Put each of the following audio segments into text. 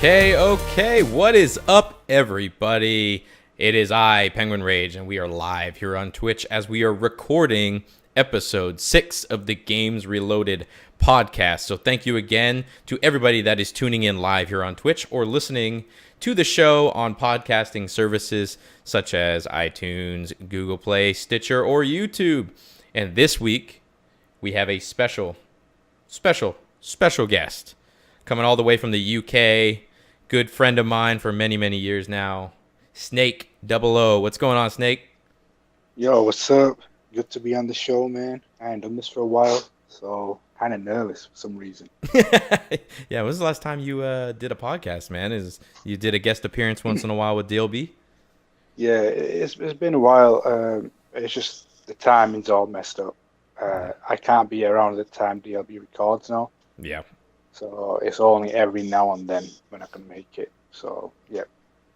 Okay. What is up, everybody? It is I, Penguin Rage, and we are live here on Twitch as we are recording episode 6 of the Games Reloaded podcast. So thank you again to everybody that is tuning in live here on Twitch or listening to the show on podcasting services such as iTunes, Google Play, Stitcher, or YouTube. And this week, we have a special guest coming all the way from the UK. Good friend of mine for many, many years now. Snake 00. What's going on, Snake? Yo, what's up? Good to be on the show, man. I ain't done this for a while, so kind of nervous for some reason. Yeah, when was the last time you did a podcast, man? You did a guest appearance once in a while with DLB? Yeah, it's been a while. It's just the timing's all messed up. I can't be around at the time DLB records now. Yeah. So it's only every now and then when I can make it. So, yeah.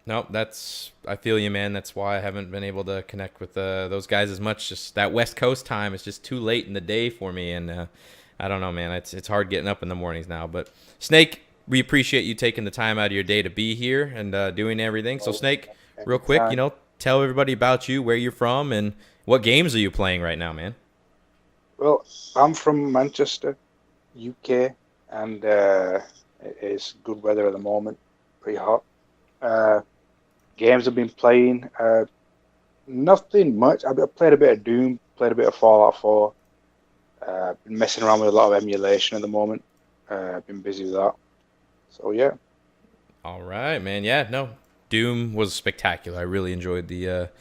No, I feel you, man. That's why I haven't been able to connect with those guys as much. Just that West Coast time is just too late in the day for me. And I don't know, man. It's hard getting up in the mornings now. But, Snake, we appreciate you taking the time out of your day to be here and doing everything. So, Snake, real quick, tell everybody about you, where you're from, and what games are you playing right now, man? Well, I'm from Manchester, UK. And it's good weather at the moment, pretty hot. Games I've been playing, nothing much. I've played a bit of Doom, played a bit of Fallout 4. Been messing around with a lot of emulation at the moment. Been busy with that. So, yeah. All right, man. Yeah, no. Doom was spectacular. I really enjoyed the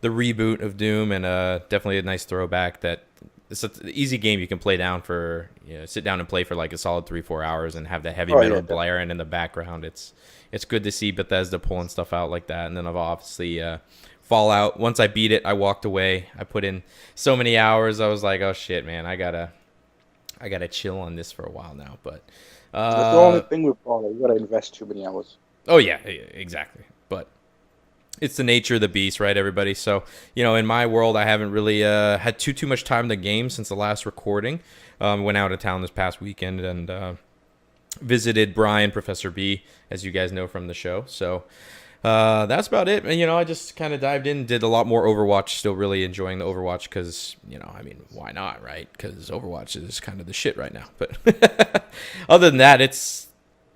reboot of Doom, and definitely a nice throwback that it's an easy game you can play down for, sit down and play for like a solid 3-4 hours and have that heavy metal blaring in the background. It's good to see Bethesda pulling stuff out like that. And then I've obviously Fallout. Once I beat it, I walked away. I put in so many hours. I was like, oh shit, man, I gotta chill on this for a while now. But that's the only thing with Fallout. You gotta invest too many hours. Oh yeah, exactly. But it's the nature of the beast, right, everybody? So, in my world, I haven't really had too much time to game since the last recording. Went out of town this past weekend and visited Brian, Professor B, as you guys know from the show. So that's about it. And, I just kind of dived in, did a lot more Overwatch. Still really enjoying the Overwatch because, why not, right? Because Overwatch is kind of the shit right now. But other than that, it's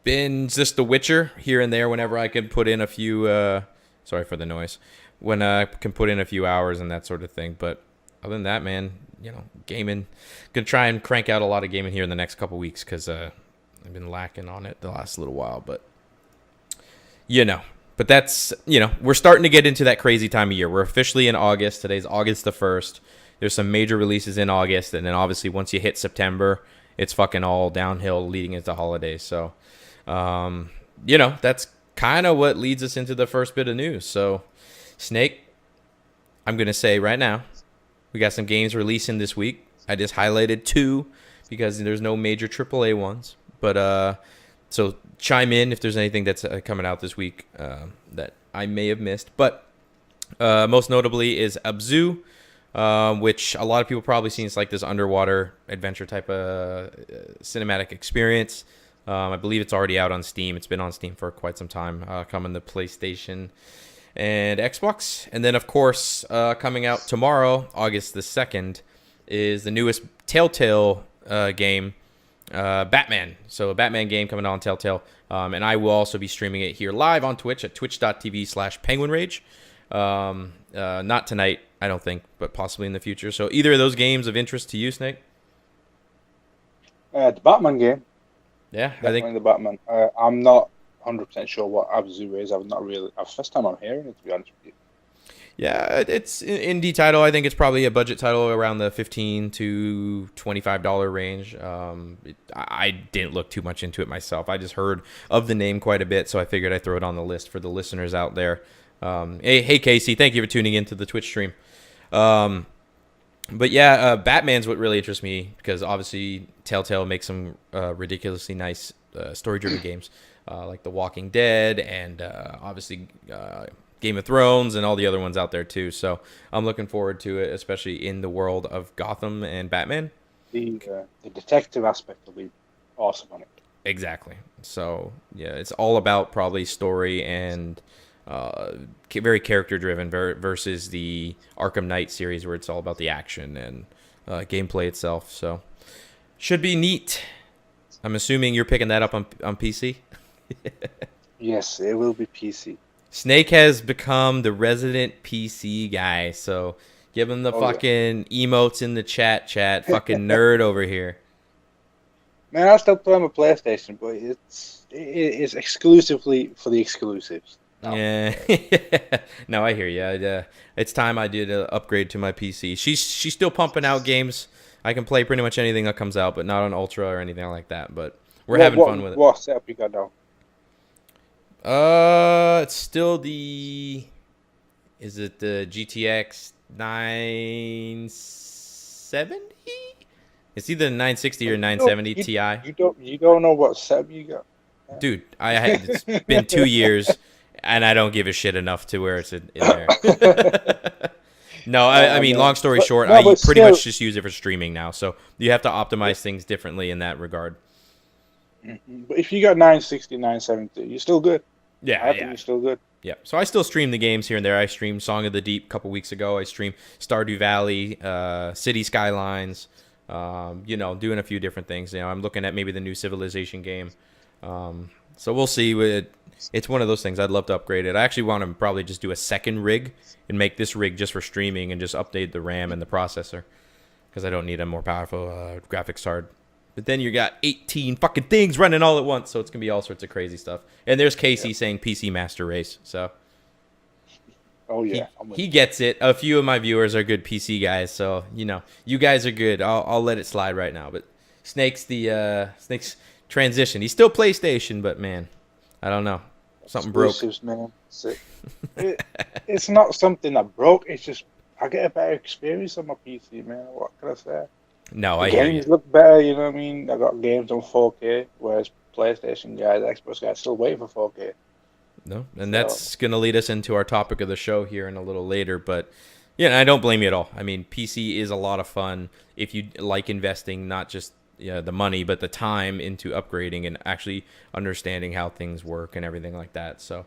been just The Witcher here and there whenever I can put in a few... sorry for the noise. When I can put in a few hours and that sort of thing. But other than that, man, gaming. Gonna try and crank out a lot of gaming here in the next couple weeks because I've been lacking on it the last little while. But, But that's, we're starting to get into that crazy time of year. We're officially in August. Today's August the 1st. There's some major releases in August. And then obviously once you hit September, it's fucking all downhill leading into holidays. So, that's kind of what leads us into the first bit of news. So, Snake, I'm going to say right now, we got some games releasing this week. I just highlighted 2 because there's no major AAA ones. But, so chime in if there's anything that's coming out this week that I may have missed. But most notably is Abzu, which a lot of people probably seen. It's like this underwater adventure type of cinematic experience. I believe it's already out on Steam. It's been on Steam for quite some time, coming to PlayStation and Xbox. And then, of course, coming out tomorrow, August the 2nd, is the newest Telltale game, Batman. So a Batman game coming out on Telltale. And I will also be streaming it here live on Twitch at twitch.tv/penguinrage. Not tonight, I don't think, but possibly in the future. So either of those games of interest to you, Snake? The Batman game. Yeah, definitely I think the Batman. I'm not 100% sure what Abzu is. I've not really. First time I'm hearing it, to be honest with you. Yeah, it's an indie title. I think it's probably a budget title around the $15 to $25 range. I didn't look too much into it myself. I just heard of the name quite a bit, so I figured I'd throw it on the list for the listeners out there. Hey, Casey, thank you for tuning into the Twitch stream. But yeah, Batman's what really interests me because obviously Telltale makes some ridiculously nice story-driven games like The Walking Dead and obviously Game of Thrones and all the other ones out there too. So I'm looking forward to it, especially in the world of Gotham and Batman. The detective aspect will be awesome on it. Exactly. So yeah, it's all about probably story and very character driven versus the Arkham Knight series where it's all about the action and gameplay itself. So should be neat. I'm assuming you're picking that up on PC. Yes, it will be PC. Snake has become the resident PC guy, so give him the Oh yeah. fucking emotes in the chat. Fucking nerd over here. Man, I still play on my PlayStation, but it's exclusively for the exclusives. No. Yeah. No, I hear you. It's time I did an upgrade to my PC. She's still pumping out games. I can play pretty much anything that comes out, but not on Ultra or anything like that. But we're having fun with it. What setup you got now? It's still the. Is it the GTX 970? It's either 960 or 970 Ti. You don't know what setup you got. Dude, it's been 2 years, and I don't give a shit enough to where it's in there. No, I mean, long story short, I pretty much just use it for streaming now. So you have to optimize things differently in that regard. But if you got 960, 970, you're still good. Yeah, I think you're still good. Yeah, so I still stream the games here and there. I streamed Song of the Deep a couple weeks ago. I streamed Stardew Valley, City Skylines, doing a few different things. I'm looking at maybe the new Civilization game. So we'll see. It's one of those things. I'd love to upgrade it. I actually want to probably just do a second rig and make this rig just for streaming and just update the RAM and the processor because I don't need a more powerful graphics card. But then you got 18 fucking things running all at once, so it's going to be all sorts of crazy stuff. And there's Casey saying PC Master Race, so... Oh, yeah. He gets it. A few of my viewers are good PC guys, so, you guys are good. I'll let it slide right now. But Snake's transition. He's still PlayStation, but, man, I don't know. Something broke. Man. It's not something that broke. It's just I get a better experience on my PC, man. What can I say? No, the games look better, you know what I mean? I got games on 4K, whereas PlayStation guys, Xbox guys still wait for 4K. No, and that's going to lead us into our topic of the show here in a little later. But, yeah, I don't blame you at all. I mean, PC is a lot of fun if you like investing, not just the money, but the time into upgrading and actually understanding how things work and everything like that. So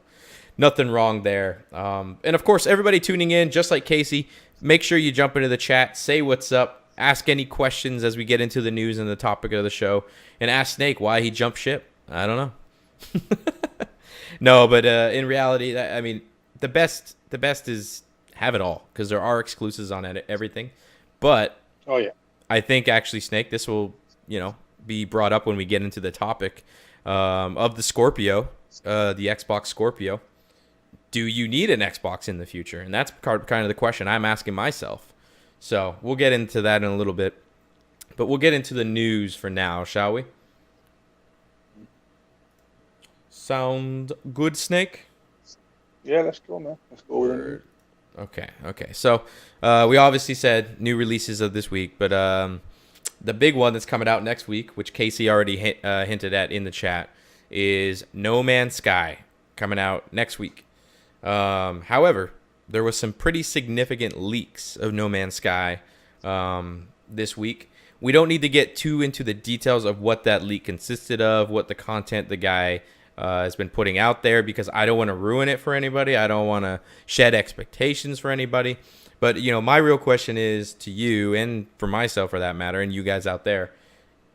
nothing wrong there. And, of course, everybody tuning in, just like Casey, make sure you jump into the chat, say what's up. Ask any questions as we get into the news and the topic of the show. And ask Snake why he jumped ship. I don't know. No, but in reality, I mean, the best is have it all. Because there are exclusives on everything. But oh yeah, I think actually, Snake, this will, be brought up when we get into the topic of the Scorpio, the Xbox Scorpio. Do you need an Xbox in the future? And that's kind of the question I'm asking myself. So we'll get into that in a little bit. But we'll get into the news for now, shall we? Sound good, Snake? Yeah, let's go, man. Let's go with it. Okay. So we obviously said new releases of this week, but the big one that's coming out next week, which Casey already hinted at in the chat, is No Man's Sky coming out next week. However, there was some pretty significant leaks of No Man's Sky this week. We don't need to get too into the details of what that leak consisted of, what the content the guy has been putting out there, because I don't want to ruin it for anybody. I don't want to shed expectations for anybody. But, my real question is to you, and for myself for that matter, and you guys out there,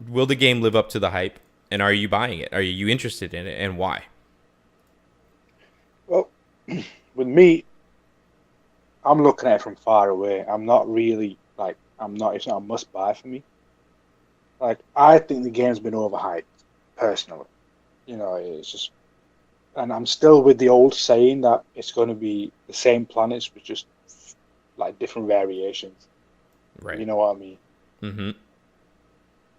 will the game live up to the hype? And are you buying it? Are you interested in it, and why? Well, with me, I'm looking at it from far away. I'm not really, it's not a must buy for me. I think the game's been overhyped, personally. It's just, and I'm still with the old saying that it's going to be the same planets with just, different variations. Right. You know what I mean? Mm-hmm.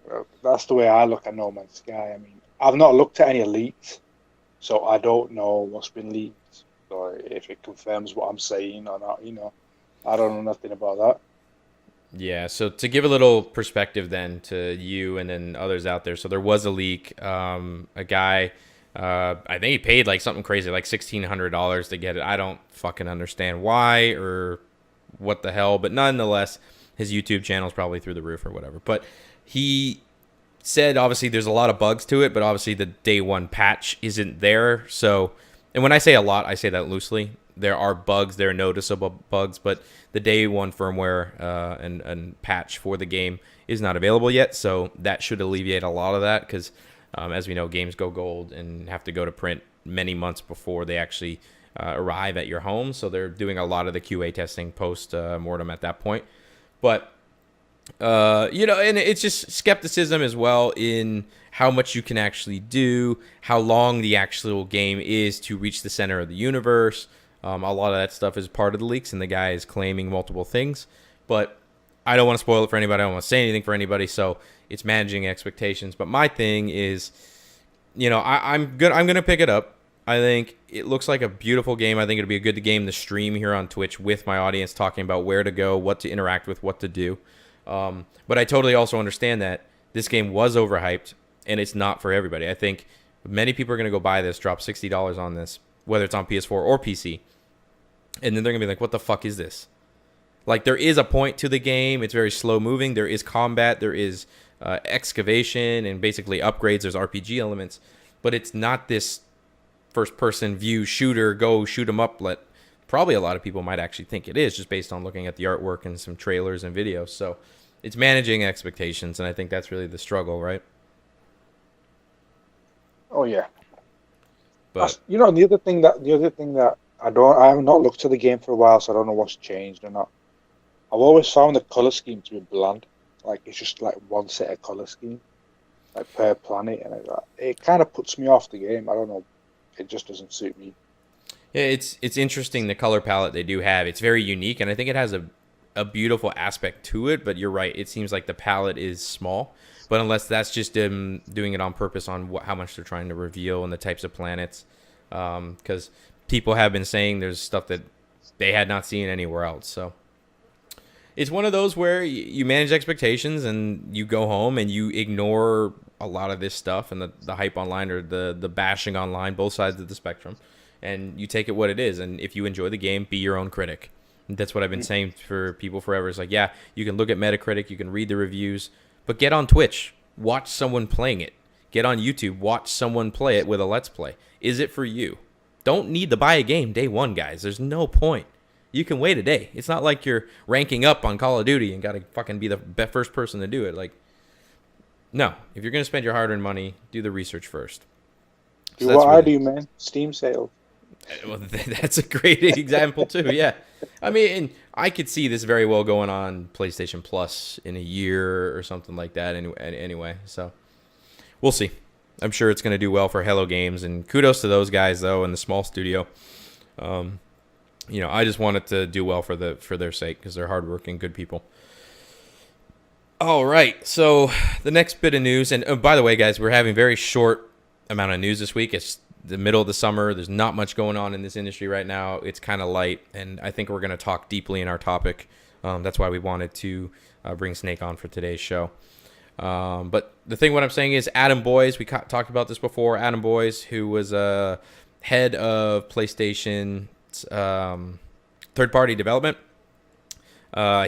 Well, that's the way I look at No Man's Sky. I mean, I've not looked at any leaks, so I don't know what's been leaked. So if it confirms what I'm saying or not, I don't know nothing about that. Yeah, so to give a little perspective then to you and then others out there, so there was a leak. A guy, I think he paid something crazy, $1,600 to get it. I don't fucking understand why or what the hell, but nonetheless, his YouTube channel is probably through the roof or whatever. But he said, obviously there's a lot of bugs to it, but obviously the day one patch isn't there. So, and when I say a lot, I say that loosely. There are bugs, there are noticeable bugs, but the day one firmware and patch for the game is not available yet. So that should alleviate a lot of that because, as we know, games go gold and have to go to print many months before they actually arrive at your home. So they're doing a lot of the QA testing post mortem at that point. But and it's just skepticism as well in how much you can actually do, how long the actual game is to reach the center of the universe. A lot of that stuff is part of the leaks, and the guy is claiming multiple things. But I don't want to spoil it for anybody. I don't want to say anything for anybody, so it's managing expectations. But my thing is, I'm gonna pick it up. I think it looks like a beautiful game. I think it'll be a good game to stream here on Twitch with my audience, talking about where to go, what to interact with, what to do. But I totally also understand that this game was overhyped, and it's not for everybody. I think many people are going to go buy this, drop $60 on this, whether it's on PS4 or PC, and then they're going to be like, what the fuck is this? Like, there is a point to the game. It's very slow moving. There is combat. There is excavation and basically upgrades. There's RPG elements. But it's not this first-person view shooter, go shoot 'em up. Probably a lot of people might actually think it is, just based on looking at the artwork and some trailers and videos. So it's managing expectations, and I think that's really the struggle, right? Oh yeah. But The other thing that I have not looked at the game for a while, so I don't know what's changed or not. I've always found the color scheme to be bland. Like, it's just like one set of color scheme, like per planet, and it kind of puts me off the game. I don't know. It just doesn't suit me. yeah, it's interesting, the color palette they do have. It's very unique, and I think it has a beautiful aspect to it. But you're right. It seems like the palette is small. But unless that's just doing it on purpose on how much they're trying to reveal and the types of planets, because people have been saying there's stuff that they had not seen anywhere else. So it's one of those where you manage expectations and you go home and you ignore a lot of this stuff and the hype online or the bashing online, both sides of the spectrum, and you take it what it is. And if you enjoy the game, be your own critic. That's what I've been saying for people forever. It's like, yeah, you can look at Metacritic, you can read the reviews, but get on Twitch, watch someone playing it. Get on YouTube, watch someone play it with a Let's Play. Is it for you? Don't need to buy a game day one, guys. There's no point. You can wait a day. It's not like you're ranking up on Call of Duty and got to fucking be the first person to do it. Like, no. If you're going to spend your hard-earned money, do the research first. So what I do, man. Steam sale. Well, that's a great example, too, yeah. I mean, I could see this very well going on PlayStation Plus in a year or something like that anyway. So, we'll see. I'm sure it's going to do well for Hello Games, and kudos to those guys, though, in the small studio. I just want it to do well for their sake because they're hardworking, good people. All right, so the next bit of news, and by the way, guys, we're having very short amount of news this week. It's the middle of the summer. There's not much going on in this industry right now. It's kind of light, and I think we're going to talk deeply in our topic. That's why we wanted to bring Snake on for today's show. But the thing, what I'm saying is Adam Boyes, we talked about this before, Adam Boyes, who was head of PlayStation's third-party development.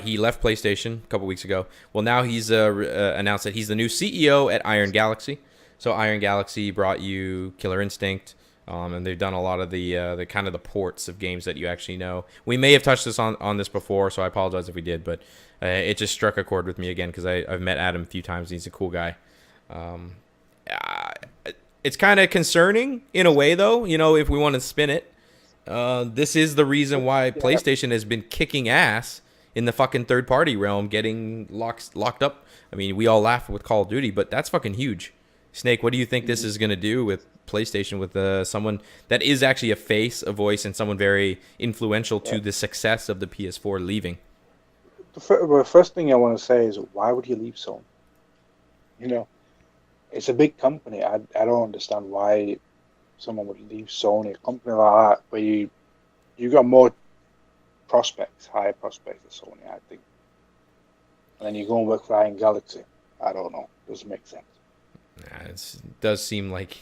He left PlayStation a couple weeks ago. Well, now he's announced that he's the new CEO at Iron Galaxy. So Iron Galaxy brought you Killer Instinct, and they've done a lot of the kind of the ports of games that you actually know. We may have touched this on this before, so I apologize if we did, but it just struck a chord with me again because I've met Adam a few times. And he's a cool guy. It's kind of concerning in a way, though. If we want to spin it, this is the reason why PlayStation has been kicking ass in the fucking third-party realm, getting locked up. I mean, we all laugh with Call of Duty, but that's fucking huge. Snake, what do you think this is going to do with PlayStation, with someone that is actually a face, a voice, and someone very influential to the success of the PS4 leaving? The first thing I want to say is, why would you leave Sony? It's a big company. I don't understand why someone would leave Sony, a company like that, where you got more prospects, higher prospects than Sony, I think. And then you go and work for Iron Galaxy. I don't know. Doesn't make sense. It does seem like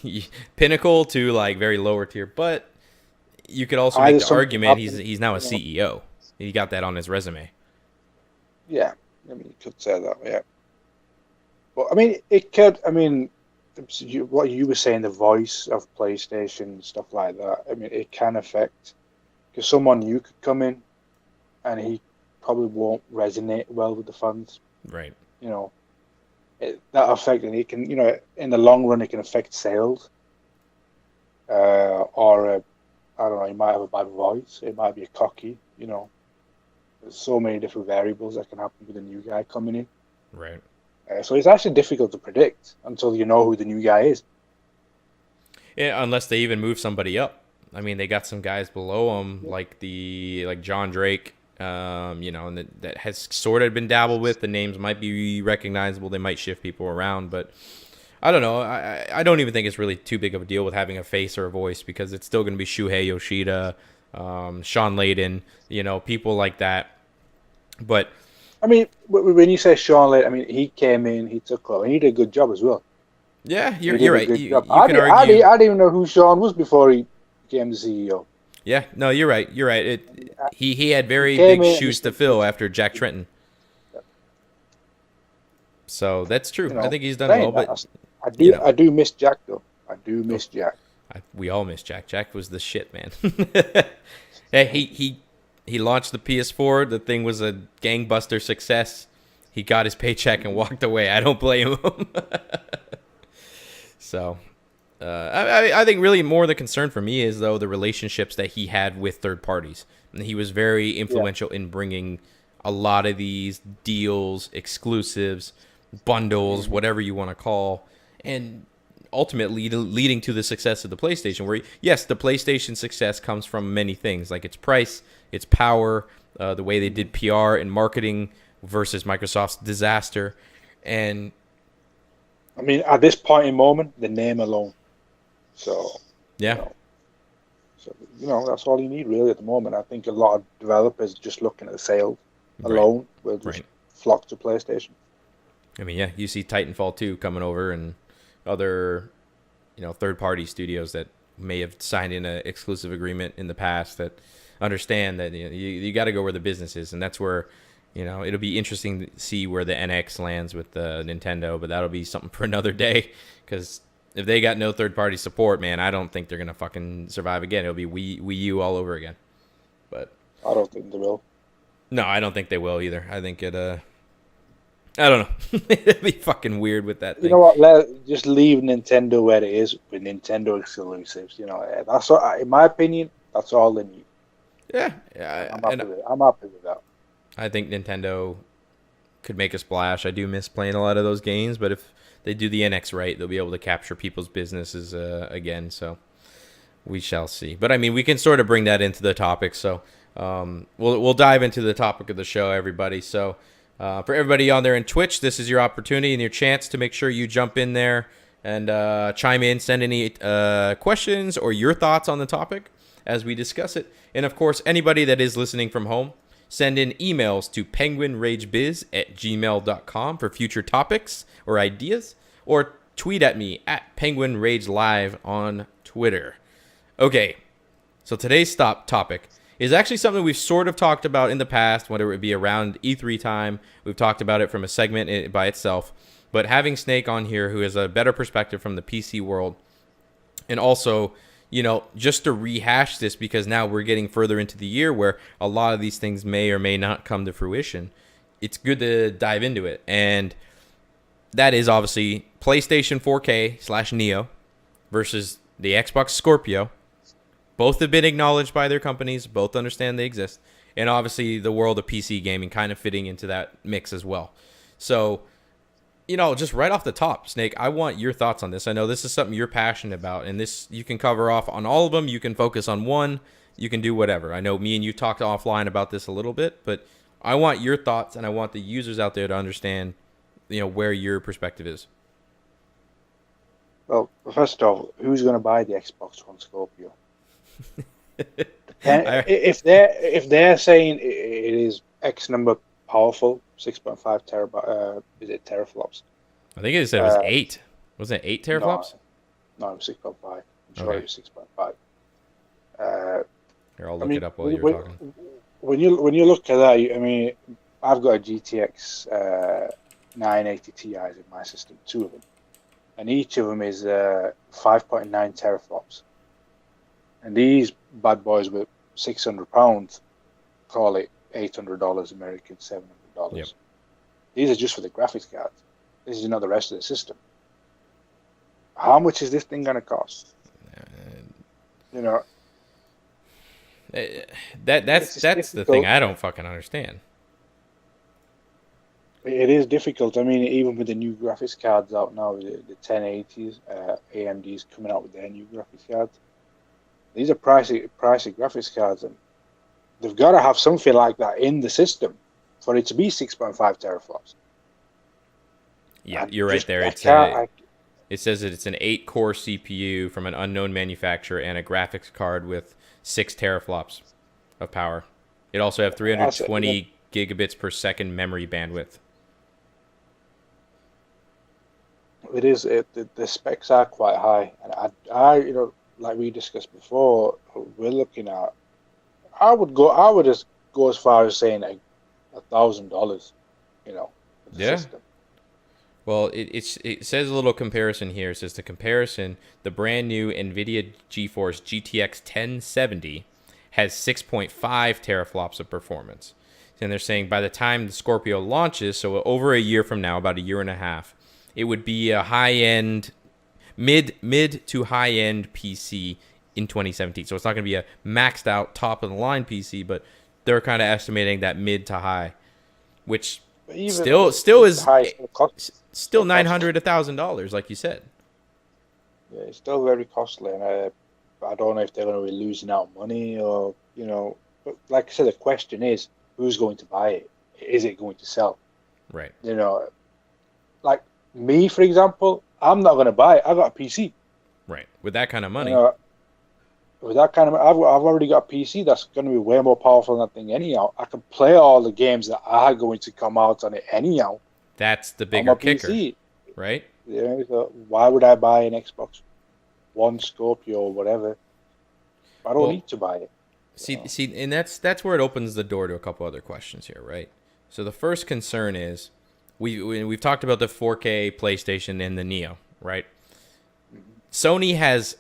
pinnacle to like very lower tier, but you could also make the argument he's now a CEO. He got that on his resume. Yeah, I mean, you could say that, yeah. But I mean, it could. I mean, what you were saying, the voice of PlayStation, stuff like that. I mean, it can affect because someone new could come in and he probably won't resonate well with the fans. Right. You know, that affect and it can, in the long run, it can affect sales. Or I don't know, he might have a bad voice. It might be a cocky. There's so many different variables that can happen with a new guy coming in. Right. So it's actually difficult to predict until you know who the new guy is. Yeah, unless they even move somebody up. I mean, they got some guys below them, like John Drake, and that has sort of been dabbled with. The names might be recognizable. They might shift people around, but I don't know. I don't even think it's really too big of a deal with having a face or a voice because it's still going to be Shuhei Yoshida, Sean Layden, people like that. But I mean, when you say Sean Layden, I mean, he came in, he took over, and he did a good job as well. yeah, you're right. You can I argue. didn't even know who Sean was before he became the CEO. Yeah, no, you're right. You're right. He had very Came big in shoes to fill after Jack Trenton. So that's true. I think he's done well, but I do miss Jack though. I do miss Jack. We all miss Jack. Jack was the shit, man. Hey, he launched the PS4. The thing was a gangbuster success. He got his paycheck and walked away. I don't blame him. So, I think really more the concern for me is though the relationships that he had with third parties. And he was very influential in bringing a lot of these deals, exclusives, bundles, whatever you want to call, and ultimately leading to the success of the PlayStation. Where yes, the PlayStation success comes from many things, like its price, its power, the way they did PR and marketing versus Microsoft's disaster, and I mean, at this point in moment, the name alone. So yeah, that's all you need really at the moment. I think a lot of developers just looking at the sales alone will just flock to PlayStation. I mean, yeah, you see Titanfall 2 coming over and other, third-party studios that may have signed in an exclusive agreement in the past that understand that you got to go where the business is, and that's where, it'll be interesting to see where the NX lands with the Nintendo, but that'll be something for another day because if they got no third-party support, man, I don't think they're gonna fucking survive again. It'll be Wii U all over again. But I don't think they will. No, I don't think they will either. I think it. I don't know. It'd be fucking weird with that thing. You know what? Just leave Nintendo where it is with Nintendo exclusives. That's what, in my opinion, that's all they need. Yeah, I'm happy with that. I think Nintendo could make a splash. I do miss playing a lot of those games, but if they do the NX right, they'll be able to capture people's businesses again. So we shall see. But I mean, we can sort of bring that into the topic. So we'll dive into the topic of the show, everybody. So. For everybody on there in Twitch, this is your opportunity and your chance to make sure you jump in there and chime in, send any questions or your thoughts on the topic as we discuss it. And of course, anybody that is listening from home, send in emails to penguinragebiz@gmail.com for future topics or ideas, or tweet at me at penguinragelive on Twitter. Okay, so today's topic is actually something we've sort of talked about in the past, whether it be around E3 time. We've talked about it from a segment by itself. But having Snake on here, who has a better perspective from the PC world, and also, just to rehash this, because now we're getting further into the year where a lot of these things may or may not come to fruition, it's good to dive into it. And that is obviously PlayStation 4K/Neo versus the Xbox Scorpio. Both have been acknowledged by their companies. Both understand they exist. And obviously the world of PC gaming kind of fitting into that mix as well. So, just right off the top, Snake, I want your thoughts on this. I know this is something you're passionate about. And this, you can cover off on all of them. You can focus on one. You can do whatever. I know me and you talked offline about this a little bit. But I want your thoughts, and I want the users out there to understand, where your perspective is. Well, first of all, who's going to buy the Xbox One Scorpio? If they're saying it is X number powerful, 6.5 terabyte, is it teraflops? I think it said it was 8. Wasn't it 8 teraflops? No, it was 6.5. I'm sure it was 6.5. Here, I'll look it up while you're talking. When you look at that, I've got a GTX 980 Ti's in my system, two of them. And each of them is 5.9 teraflops. And these bad boys were £600, call it $800 American, $700. Yep. These are just for the graphics cards. This is not the rest of the system. How much is this thing going to cost? You know, that's the thing I don't fucking understand. It is difficult. I mean, even with the new graphics cards out now, the 1080s, AMD's coming out with their new graphics cards. These are pricey graphics cards, and they've got to have something like that in the system for it to be 6.5 teraflops. Yeah, you're right there. It says that it's an 8-core CPU from an unknown manufacturer and a graphics card with 6 teraflops of power. It also have 320 gigabits per second memory bandwidth. It is. The specs are quite high, and I, like we discussed before, we're looking at. I would just go as far as saying $1,000. Yeah. System. Well, it says a little comparison here. It says the brand new NVIDIA GeForce GTX 1070 has 6.5 teraflops of performance. And they're saying by the time the Scorpio launches, so over a year from now, about a year and a half, it would be a high-end, mid to high-end PC in 2017. So it's not going to be a maxed out top-of-the-line PC, but they're kind of estimating that mid to high, which still is still $900, $1,000, like you said. Yeah, it's still very costly, and I don't know if they're going to be losing out money or But like I said, the question is, who's going to buy it? Is it going to sell? Right. Like me, for example, I'm not going to buy it. I got a PC. Right. With that kind of money. With that kind of money, I've already got a PC that's going to be way more powerful than that thing anyhow. I can play all the games that are going to come out on it anyhow. That's the bigger kicker, PC. Right? Yeah. So why would I buy an Xbox One, Scorpio, or whatever? I don't need to buy it. See, and that's where it opens the door to a couple other questions here, right? So the first concern is we've talked about the 4K PlayStation and the Neo, right? Sony has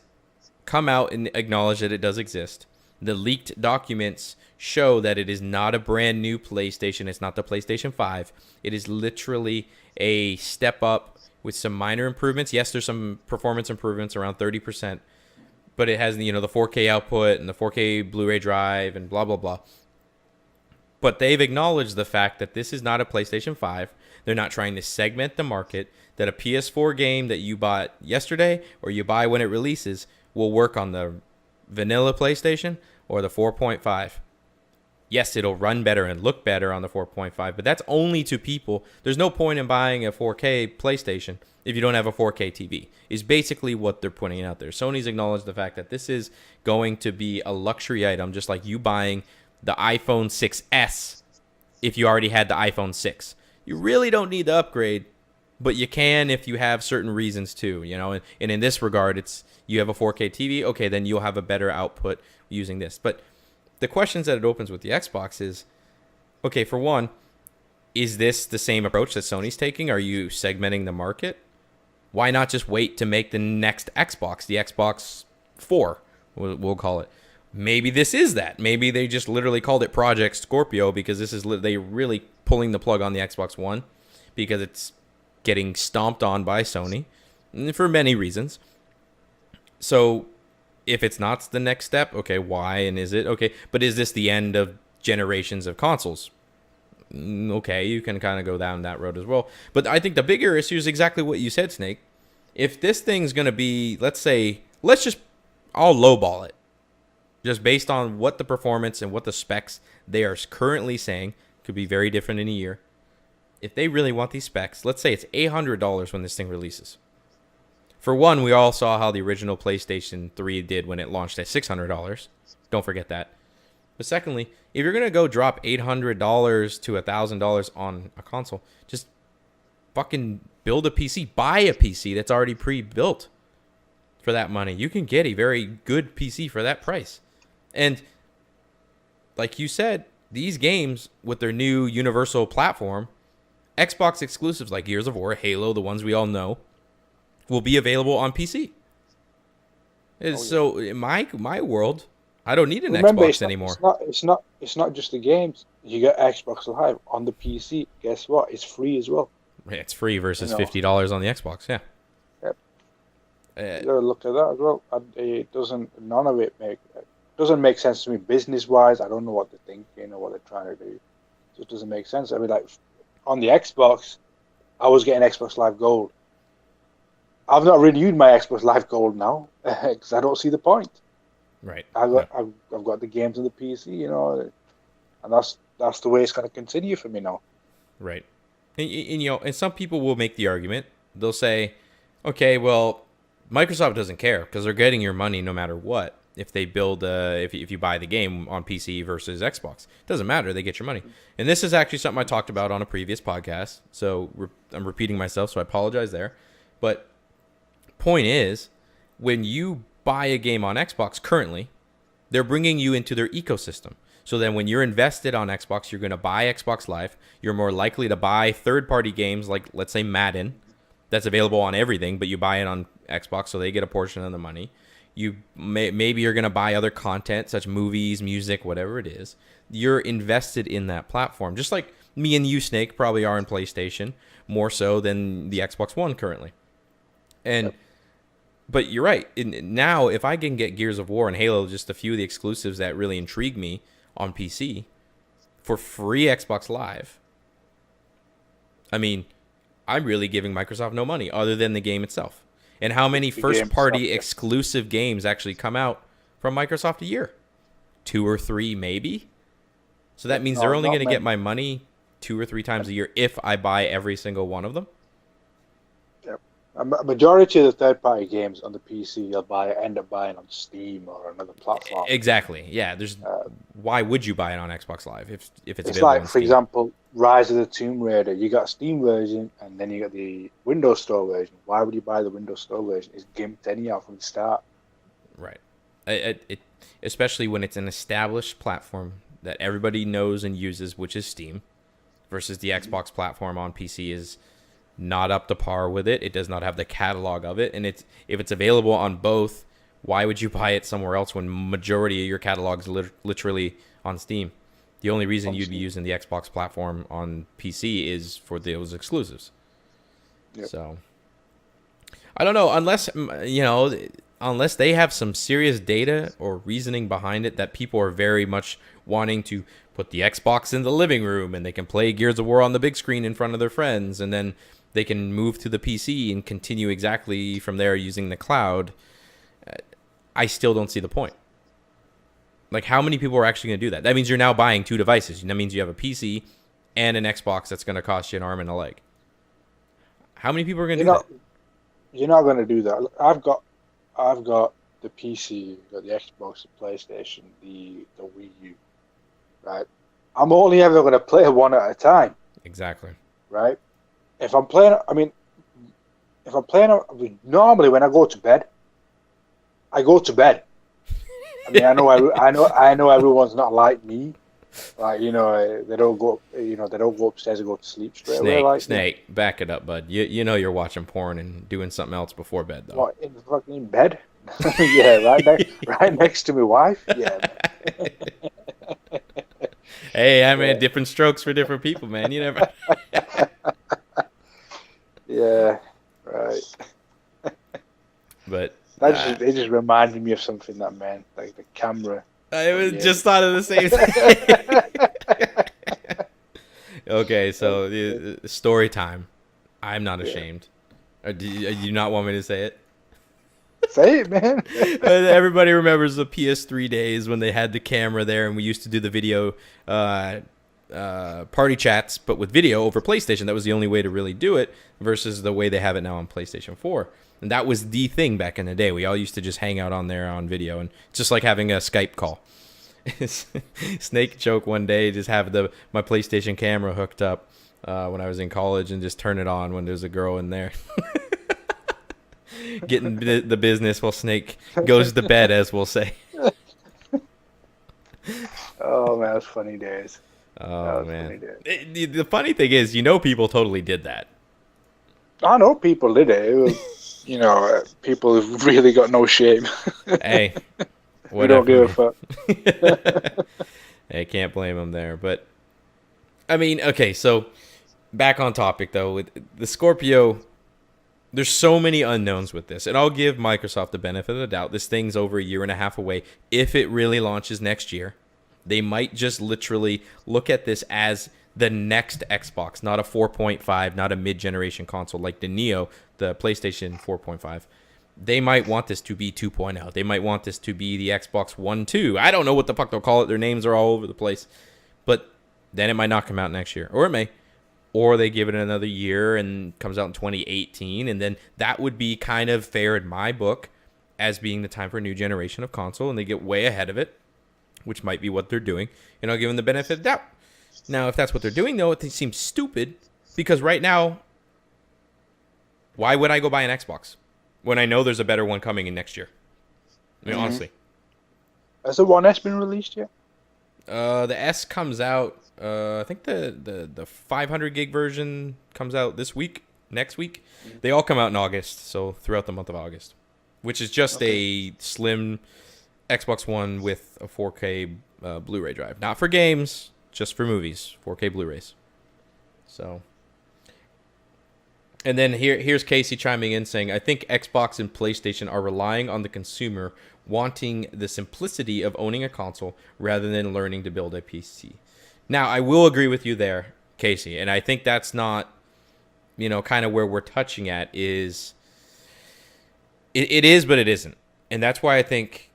come out and acknowledged that it does exist. The leaked documents show that it is not a brand new PlayStation. It's not the PlayStation 5. It is literally a step up with some minor improvements. Yes, there's some performance improvements, around 30%. But it has the 4K output and the 4K Blu-ray drive and blah, blah, blah. But they've acknowledged the fact that this is not a PlayStation 5. They're not trying to segment the market, that a PS4 game that you bought yesterday or you buy when it releases will work on the vanilla PlayStation or the 4.5. Yes, it'll run better and look better on the 4.5, but that's only to people. There's no point in buying a 4K PlayStation if you don't have a 4K TV, is basically what they're putting out there. Sony's acknowledged the fact that this is going to be a luxury item, just like you buying the iPhone 6S if you already had the iPhone 6. You really don't need the upgrade, but you can if you have certain reasons to, and in this regard, it's you have a 4K TV, okay, then you'll have a better output using this. But the questions that it opens with the Xbox is, okay, for one, is this the same approach that Sony's taking? Are you segmenting the market? Why not just wait to make the next Xbox, the Xbox 4, we'll call it? Maybe this is that. Maybe they just literally called it Project Scorpio because they really pulling the plug on the Xbox One because it's getting stomped on by Sony for many reasons. So if it's not the next step, okay, why? And is it? Okay, but is this the end of generations of consoles? Okay, you can kind of go down that road as well. But I think the bigger issue is exactly what you said, Snake. If this thing's going to be, I'll lowball it. Just based on what the performance and what the specs they are currently saying, could be very different in a year. If they really want these specs, let's say it's $800 when this thing releases. For one, we all saw how the original PlayStation 3 did when it launched at $600. Don't forget that. But secondly, if you're going to go drop $800 to $1,000 on a console, just fucking build a PC. Buy a PC that's already pre-built for that money. You can get a very good PC for that price. And like you said, these games with their new universal platform Xbox exclusives like Gears of War, Halo, the ones we all know, will be available on PC. So in my world, I don't need an Remember, Xbox anymore. it's not just the games. You get Xbox Live on the PC. Guess what? It's free as well. It's free versus You know, $50 on the Xbox. Yeah. Yep. Uh, You gotta look at that as well. It doesn't. None of it doesn't make sense to me business wise. I don't know what they're thinking or what they're trying to do. It just doesn't make sense. I mean, like on the Xbox, I was getting Xbox Live Gold. I've not renewed my Xbox Live Gold now because I don't see the point. right. I've got the games on the PC, you know, and that's the way it's going to continue for me now. Right. And some people will make the argument. They'll say, okay, well, Microsoft doesn't care because they're getting your money no matter what. If they build, if you buy the game on PC versus Xbox, it doesn't matter. They get your money. And this is actually something I talked about on a previous podcast. So I'm repeating myself, so I apologize there. But point is, when you buy a game on Xbox currently, they're bringing you into their ecosystem. So then when you're invested on Xbox, you're going to buy Xbox Live. You're more likely to buy third-party games like, let's say, Madden. That's available on everything, but you buy it on Xbox, so they get a portion of the money. Maybe you're going to buy other content, such movies, music, whatever it is. You're invested in that platform, just like me and you, Snake, probably are in PlayStation, more so than the Xbox One currently. And Yep. But you're right. Now, if I can get Gears of War and Halo, just a few of the exclusives that really intrigue me on PC, for free Xbox Live, I mean, I'm really giving Microsoft no money other than the game itself. And how many first-party exclusive games actually come out from Microsoft a year? 2 or 3, maybe? So that means they're only going to get my money 2 or 3 times a year if I buy every single one of them? Yep. A majority of the third-party games on the PC, end up buying on Steam or another platform. Exactly. Yeah. Why would you buy it on Xbox Live if it's available like, on for Steam? Example, Rise of the Tomb Raider. You got a Steam version, and then you got the Windows Store version. Why would you buy the Windows Store version? It's gimped anyhow from the start. Right. Especially when it's an established platform that everybody knows and uses, which is Steam, versus the Xbox platform on PC is not up to par with it. It does not have the catalog of it, and if it's available on both, why would you buy it somewhere else when majority of your catalog is literally on Steam? The only reason you'd be using the Xbox platform on PC is for those exclusives. Yep. So I don't know, unless they have some serious data or reasoning behind it that people are very much wanting to put the Xbox in the living room and they can play Gears of War on the big screen in front of their friends, and then they can move to the PC and continue exactly from there using the cloud. I still don't see the point. Like, how many people are actually going to do that? That means you're now buying 2 devices. That means you have a PC and an Xbox that's going to cost you an arm and a leg. How many people are going to do that? You're not going to do that. I've got the PC, got the Xbox, the PlayStation, the Wii U, right? I'm only ever going to play one at a time. Exactly. Right? If I'm playing, normally when I go to bed, I go to bed. I mean, I know everyone's not like me. Like, they don't go upstairs and go to sleep straight away. Snake, back it up, bud. You know you're watching porn and doing something else before bed, though. What, in the fucking bed? Yeah, right next to my wife. Yeah. Hey, I mean, different strokes for different people, man. You never. Yeah, right. But it just reminded me of something that man, like the camera. I just thought of the same thing. Okay, so the story time. I'm not ashamed. Do you not want me to say it? Say it, man. Everybody remembers the PS3 days when they had the camera there, and we used to do the video party chats, but with video over PlayStation. That was the only way to really do it versus the way they have it now on PlayStation 4. And that was the thing back in the day. We all used to just hang out on there on video, and just like having a Skype call. Snake joke one day, just have my PlayStation camera hooked up when I was in college and just turn it on when there's a girl in there. Getting the business while Snake goes to bed, as we'll say. Oh man, that's funny days. Oh That was man. funny day. The funny thing is, people totally did that. I know people did it. It was, people who've really got no shame. Hey, Who don't whatever, give a man. fuck. I can't blame them there. But I mean, okay, so back on topic though, with the Scorpio, there's so many unknowns with this, and I'll give Microsoft the benefit of the doubt. This thing's over a year and a half away. If it really launches next year, they might just literally look at this as the next Xbox, not a 4.5, not a mid-generation console like the Neo, the PlayStation 4.5. They might want this to be 2.0. They might want this to be the Xbox One 2. I don't know what the fuck they'll call it. Their names are all over the place. But then it might not come out next year. Or it may. Or they give it another year and comes out in 2018. And then that would be kind of fair in my book as being the time for a new generation of console. And they get way ahead of it, which might be what they're doing. And I'll give them the benefit of the doubt. Now, if that's what they're doing, though, it seems stupid. Because right now, why would I go buy an Xbox when I know there's a better one coming in next year? I mean, honestly. Has the One S been released yet? The S comes out, I think the 500 gig version comes out next week. They all come out in August, so throughout the month of August, which is just a slim Xbox One with a 4K Blu-ray drive. Not for games, just for movies, 4K Blu-rays. So, and then here's Casey chiming in saying, I think Xbox and PlayStation are relying on the consumer wanting the simplicity of owning a console rather than learning to build a PC. Now, I will agree with you there, Casey, and I think that's not, kind of where we're touching at is, it is, but it isn't. And that's why I think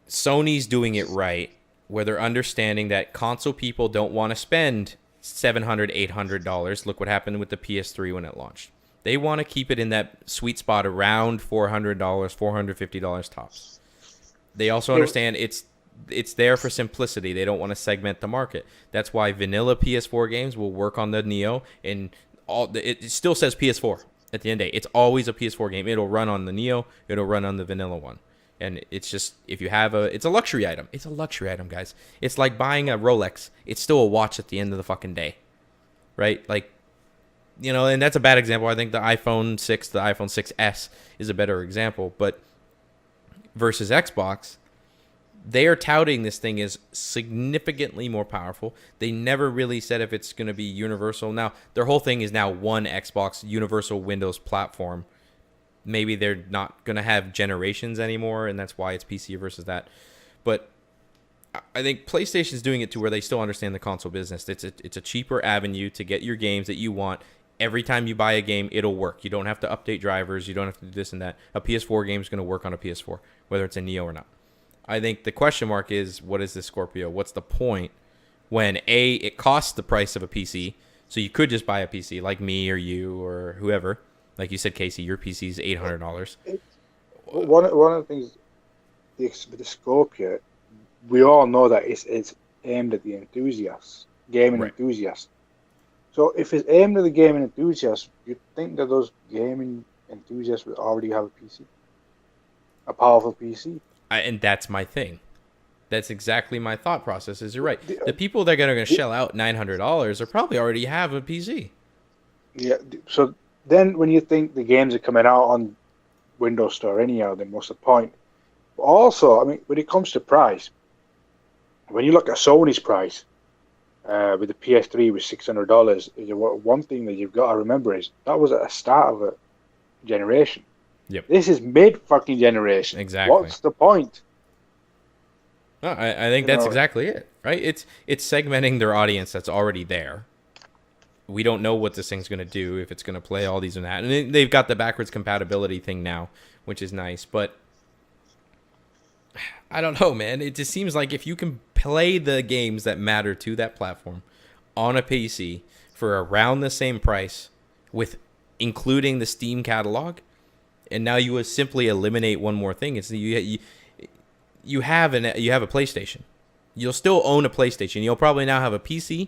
Sony's doing it right, where they're understanding that console people don't want to spend $700, $800. Look what happened with the PS3 when it launched. They want to keep it in that sweet spot around $400, $450 tops. They also understand it's there for simplicity. They don't want to segment the market. That's why vanilla PS4 games will work on the Neo, and it still says PS4 at the end of the day. It's always a PS4 game. It'll run on the Neo. It'll run on the vanilla one. And it's just, if you have it's a luxury item. It's a luxury item, guys. It's like buying a Rolex. It's still a watch at the end of the fucking day, right? Like, and that's a bad example. I think the iPhone 6, the iPhone 6S is a better example. But versus Xbox, they are touting this thing as significantly more powerful. They never really said if it's going to be universal. Now, their whole thing is now one Xbox universal Windows platform. Maybe they're not going to have generations anymore, and that's why it's PC versus that. But I think PlayStation's doing it to where they still understand the console business. It's a cheaper avenue to get your games that you want. Every time you buy a game, it'll work. You don't have to update drivers. You don't have to do this and that. A PS4 game is going to work on a PS4, whether it's a Neo or not. I think the question mark is, what is this Scorpio? What's the point when, A, it costs the price of a PC, so you could just buy a PC like me or you or whoever. Like you said, Casey, your PC is $800. One of the things with the Scorpio, we all know that it's aimed at the enthusiasts, gaming enthusiasts. So if it's aimed at the gaming enthusiasts, you'd think that those gaming enthusiasts would already have a PC, a powerful PC. And that's my thing. That's exactly my thought process. Is you're right. The people that are going to shell out $900 are probably already have a PC. Yeah. So then, when you think the games are coming out on Windows Store anyhow, then what's the point? But also, I mean, when it comes to price, when you look at Sony's price, with the PS3 was $600, one thing that you've got to remember is that was at the start of a generation. Yep. This is mid fucking generation. Exactly. What's the point? No, I think that's exactly it, right? It's segmenting their audience that's already there. We don't know what this thing's going to do, if it's going to play all these and that. And they've got the backwards compatibility thing now, which is nice. But I don't know, man. It just seems like if you can play the games that matter to that platform on a PC for around the same price, with including the Steam catalog, and now you would simply eliminate one more thing. It's you have a PlayStation. You'll still own a PlayStation. You'll probably now have a PC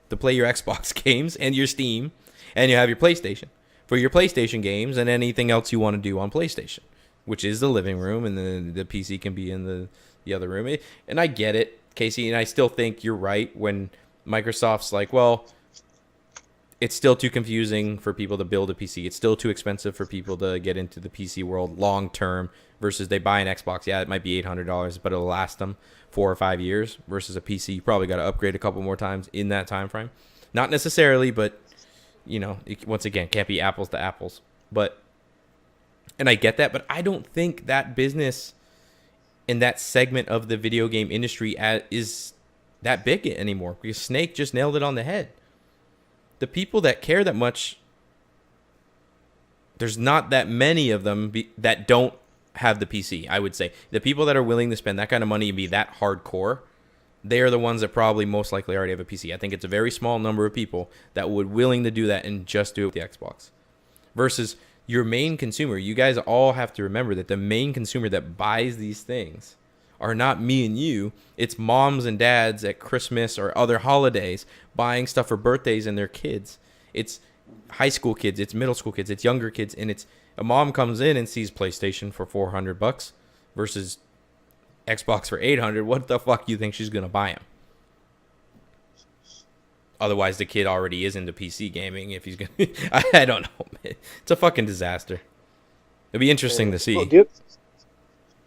to play your Xbox games and your Steam, and you have your PlayStation for your PlayStation games and anything else you want to do on PlayStation, which is the living room, and the PC can be in the other room. And I get it, Casey, and I still think you're right when Microsoft's like, well, it's still too confusing for people to build a PC. It's still too expensive for people to get into the PC world long term versus they buy an Xbox. Yeah, it might be $800, but it'll last them 4 or 5 years versus a PC. You probably got to upgrade a couple more times in that time frame. Not necessarily, but once again, can't be apples to apples. But and I get that, but I don't think that business in that segment of the video game industry is that big anymore because Snake just nailed it on the head. The people that care that much, there's not that many of them that don't have the PC, I would say. The people that are willing to spend that kind of money and be that hardcore, they are the ones that probably most likely already have a PC. I think it's a very small number of people that would willing to do that and just do it with the Xbox. Versus your main consumer. You guys all have to remember that the main consumer that buys these things are not me and you. It's moms and dads at Christmas or other holidays buying stuff for birthdays and their kids. It's high school kids, it's middle school kids, it's younger kids, and it's a mom comes in and sees PlayStation for $400 versus Xbox for $800. What the fuck you think she's gonna buy him? Otherwise, the kid already is into PC gaming. If he's gonna, I don't know, man. It's a fucking disaster. It'll be interesting to see. Well,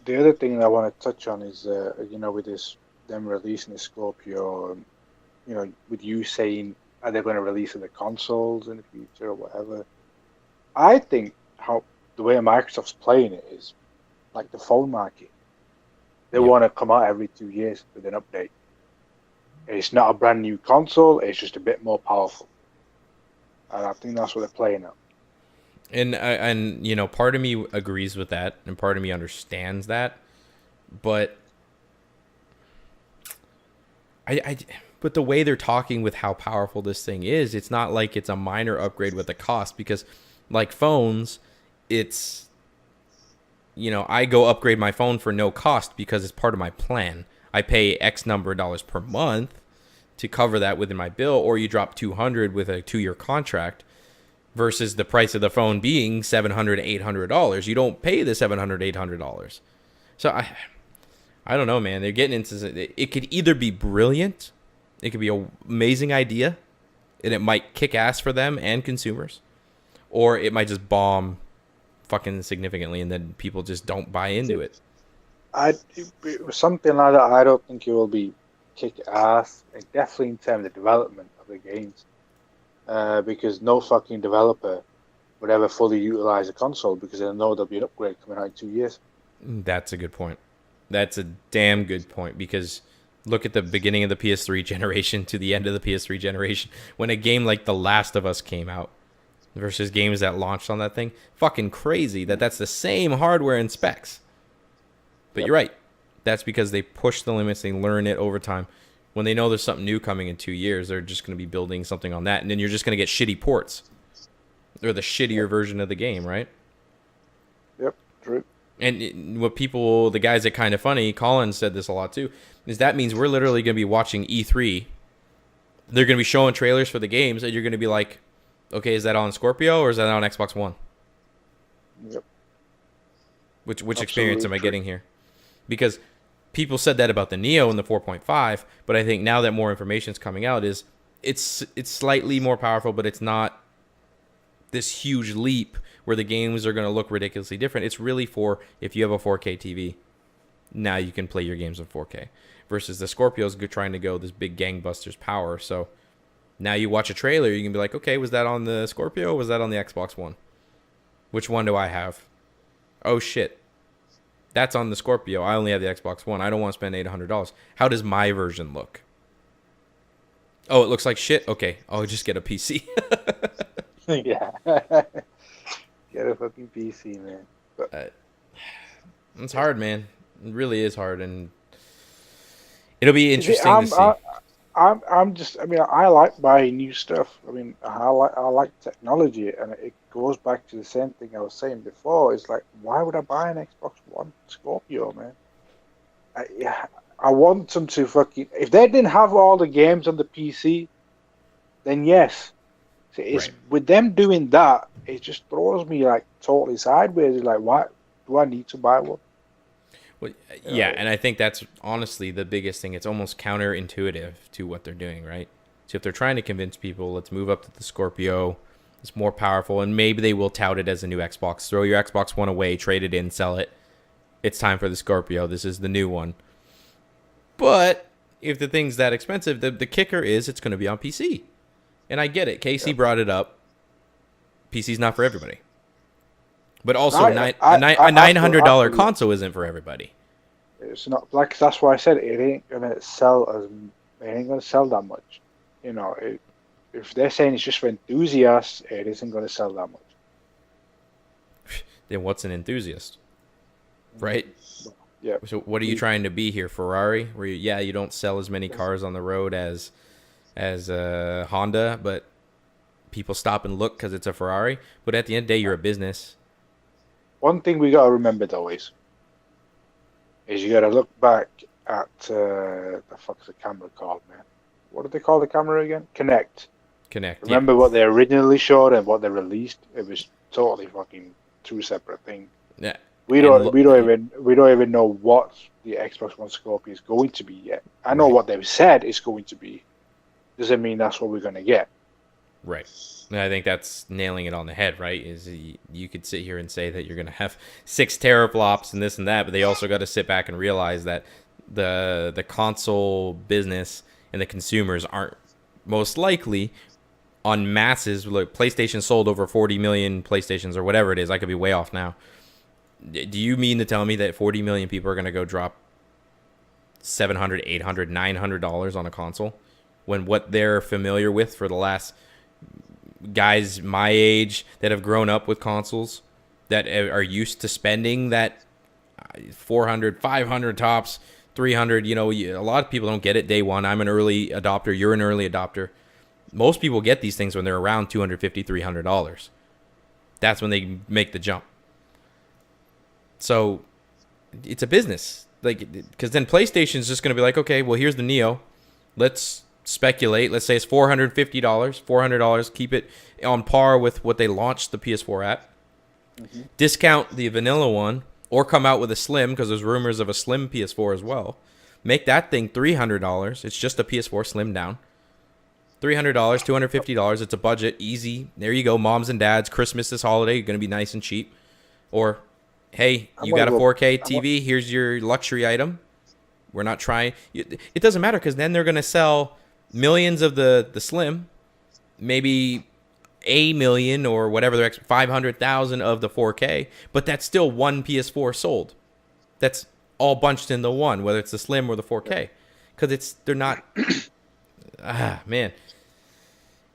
the other thing that I want to touch on is, with them releasing the Scorpio, with you saying, are they going to release the consoles in the future or whatever? I think the way Microsoft's playing it is like the phone market. They want to come out every 2 years with an update. It's not a brand new console, it's just a bit more powerful. And I think that's what they're playing at. And part of me agrees with that, and part of me understands that, but but the way they're talking with how powerful this thing is, it's not like it's a minor upgrade with the cost, because like phones, it's I go upgrade my phone for no cost because it's part of my plan. I pay X number of dollars per month to cover that within my bill, or you drop $200 with a 2-year contract. Versus the price of the phone being $700, $800. You don't pay the $700, $800. So I don't know, man. They're getting into it. Could either be brilliant, it could be an amazing idea, and it might kick ass for them and consumers, or it might just bomb fucking significantly, and then people just don't buy into it. Something like that. I don't think it will be kick ass. Definitely in terms of development of the games. Because no fucking developer would ever fully utilize a console because they know there'll be an upgrade coming out in 2 years. That's a good point. That's a damn good point, because look at the beginning of the PS3 generation to the end of the PS3 generation when a game like The Last of Us came out versus games that launched on that thing. Fucking crazy that's the same hardware and specs. But You're right. That's because they push the limits, they learn it over time. When they know there's something new coming in 2 years, they're just going to be building something on that. And then you're just going to get shitty ports. Or the shittier version of the game, right? Yep, true. And what people, the guys at Kind of Funny, Colin said this a lot too, is that means we're literally going to be watching E3. They're going to be showing trailers for the games, and you're going to be like, okay, is that on Scorpio or is that on Xbox One? Yep. Which experience am I getting here? Because people said that about the Neo and the 4.5, but I think now that more information is coming out, it's slightly more powerful, but it's not this huge leap where the games are going to look ridiculously different. It's really for if you have a 4K TV, now you can play your games in 4K. Versus the Scorpio's trying to go this big gangbusters power. So now you watch a trailer, you can be like, okay, was that on the Scorpio or was that on the Xbox One? Which one do I have? Oh, shit. That's on the Scorpio. I only have the Xbox One. I don't want to spend $800. How does my version look? Oh, it looks like shit? Okay, I'll just get a PC. Yeah. Get a fucking PC, man. But it's hard, man. It really is hard, and it'll be interesting to see. I like buying new stuff. I mean, I like technology, and it goes back to the same thing I was saying before. It's like, why would I buy an Xbox One Scorpio, man? I want them to fucking. If they didn't have all the games on the PC, then yes. So it's with them doing that, it just throws me like totally sideways. It's like, why do I need to buy one? Well, yeah, and I think that's honestly the biggest thing. It's almost counterintuitive to what they're doing, right? So if they're trying to convince people, let's move up to the Scorpio. It's more powerful, and maybe they will tout it as a new Xbox. Throw your Xbox One away, trade it in, sell it. It's time for the Scorpio. This is the new one. But if the thing's that expensive, the kicker is it's going to be on PC. And I get it. Casey brought it up. PC's not for everybody. But also, a $900 console isn't for everybody. It's not like that's why I said it ain't gonna sell that much. You know, if they're saying it's just for enthusiasts, it isn't gonna sell that much. Then what's an enthusiast, right? Yeah. So what are you trying to be here, Ferrari? Where you don't sell as many cars on the road as Honda, but people stop and look because it's a Ferrari. But at the end of the day, you're a business. One thing we gotta remember though is you gotta look back at the fuck's the camera called, man? What did they call the camera again? Kinect. Remember what they originally showed and what they released? It was totally fucking two separate things. Yeah. We don't even know what the Xbox One Scorpio is going to be yet. I know what they've said it's going to be. Doesn't mean that's what we're gonna get. Right. And I think that's nailing it on the head, right? Is you could sit here and say that you're going to have 6 teraflops and this and that, but they also got to sit back and realize that the console business and the consumers aren't most likely on masses. Look, PlayStation sold over 40 million PlayStations or whatever it is. I could be way off now. Do you mean to tell me that 40 million people are going to go drop $700, $800, $900 on a console when what they're familiar with for the last guys my age that have grown up with consoles that are used to spending that 400, 500 tops, 300, a lot of people don't get it day one. I'm an early adopter. You're an early adopter. Most people get these things when they're around $250, $300. That's when they make the jump. So it's a business, because then PlayStation's just going to be like, okay, well, here's the Neo. Let's speculate. Let's say it's $450, keep it on par with what they launched the PS4 at. Mm-hmm. Discount the vanilla one, or come out with a slim, because there's rumors of a slim PS4 as well. Make that thing $300. It's just a PS4 slim down. $300, $250. It's a budget, easy. There you go, moms and dads. Christmas this holiday, you're gonna be nice and cheap. Or, hey, you got a 4K TV. Here's your luxury item. We're not trying. It doesn't matter, because then they're gonna sell millions of the slim, maybe a million or whatever, they're 500,000 of the 4K, but that's still one PS4 sold. That's all bunched into one, whether it's the slim or the 4K, because they're not man,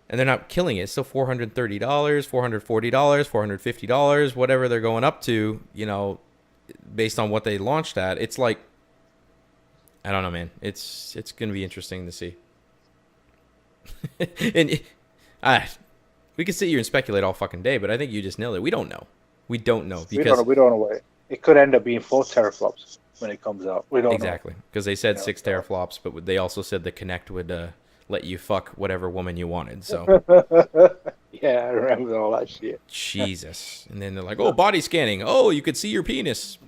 and they're not killing it. It's still $430, $440, $450, whatever they're going up to, based on what they launched at. It's like, I don't know, man. It's gonna be interesting to see. And we could sit here and speculate all fucking day, but I think you just nailed it. We don't know. We don't know, because we don't know. It could end up being 4 teraflops when it comes out. We don't exactly, because they said 6 teraflops, but they also said the Kinect would let you fuck whatever woman you wanted. So yeah, I remember all that shit. Jesus, and then they're like, "Oh, body scanning. Oh, you could see your penis."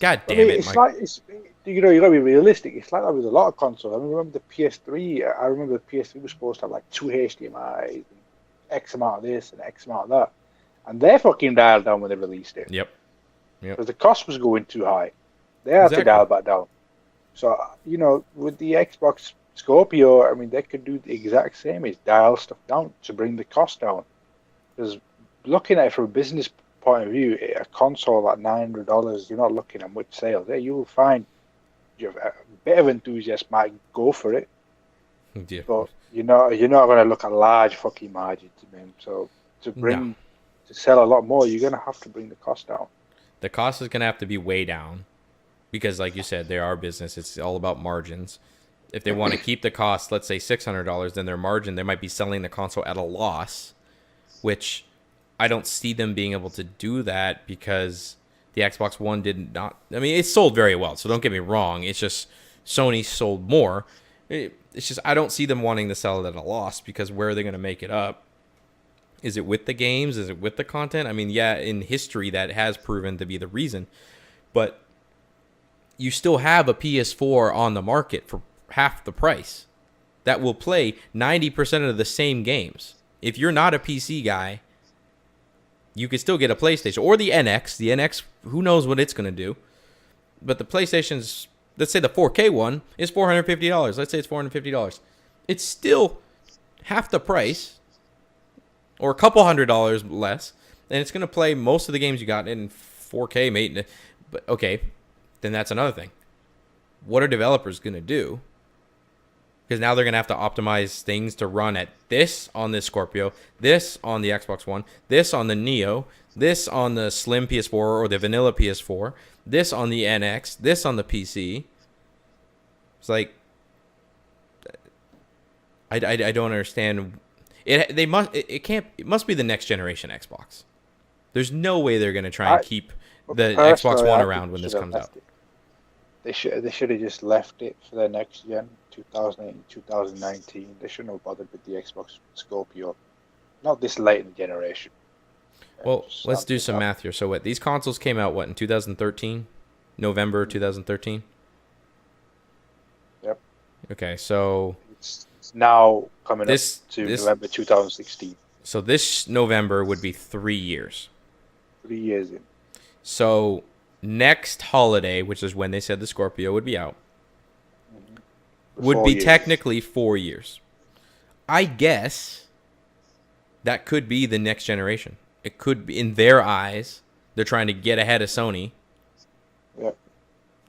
God damn it! It's like you gotta be realistic. It's like that with a lot of consoles. I remember the PS3. I remember the PS3 was supposed to have like 2 HDMI's, and X amount of this and X amount of that, and they're fucking dialed down when they released it. Yep. Because the cost was going too high. They had to dial back down. So with the Xbox Scorpio, I mean, they could do the exact same. Is dial stuff down to bring the cost down. Because looking at it from a business point of view, a console at $900, you're not looking at much sales. There, you will find a bit of enthusiasts might go for it, but you're not going to look at large fucking margins, man. So to sell a lot more, you're going to have to bring the cost down. The cost is going to have to be way down, because, like you said, they are business. It's all about margins. If they want to keep the cost, let's say $600, then their margin, they might be selling the console at a loss, which I don't see them being able to do that, because the Xbox One did not. I mean, it sold very well, so don't get me wrong. It's just Sony sold more. It's just I don't see them wanting to sell it at a loss, because where are they going to make it up? Is it with the games? Is it with the content? I mean, yeah, in history that has proven to be the reason, but you still have a PS4 on the market for half the price that will play 90% of the same games. If you're not a PC guy, you could still get a PlayStation or the NX. The NX, who knows what it's going to do. But the PlayStation's, let's say the 4K one is $450. Let's say it's $450. It's still half the price or a couple $100 less. And it's going to play most of the games you got in 4K, mate. But okay, then that's another thing. What are developers going to do? Because now they're going to have to optimize things to run at this on this Scorpio, this on the Xbox One, this on the Neo, this on the Slim PS4 or the vanilla PS4, this on the NX, this on the PC. It's like, I don't understand. It must be the next generation Xbox. There's no way they're going to try and keep the Xbox One around when this comes out. They should have just left it for the next gen, 2008, 2019. They shouldn't have bothered with the Xbox Scorpio. Not this late in the generation. Well, let's do some math here. So what? These consoles came out, what, in 2013? November 2013? Yep. Okay, so... It's now coming up to November 2016. So this November would be 3 years. 3 years in. So next holiday, which is when they said the Scorpio would be out, would be technically 4 years. I guess that could be the next generation. It could be, in their eyes, they're trying to get ahead of Sony. Yep.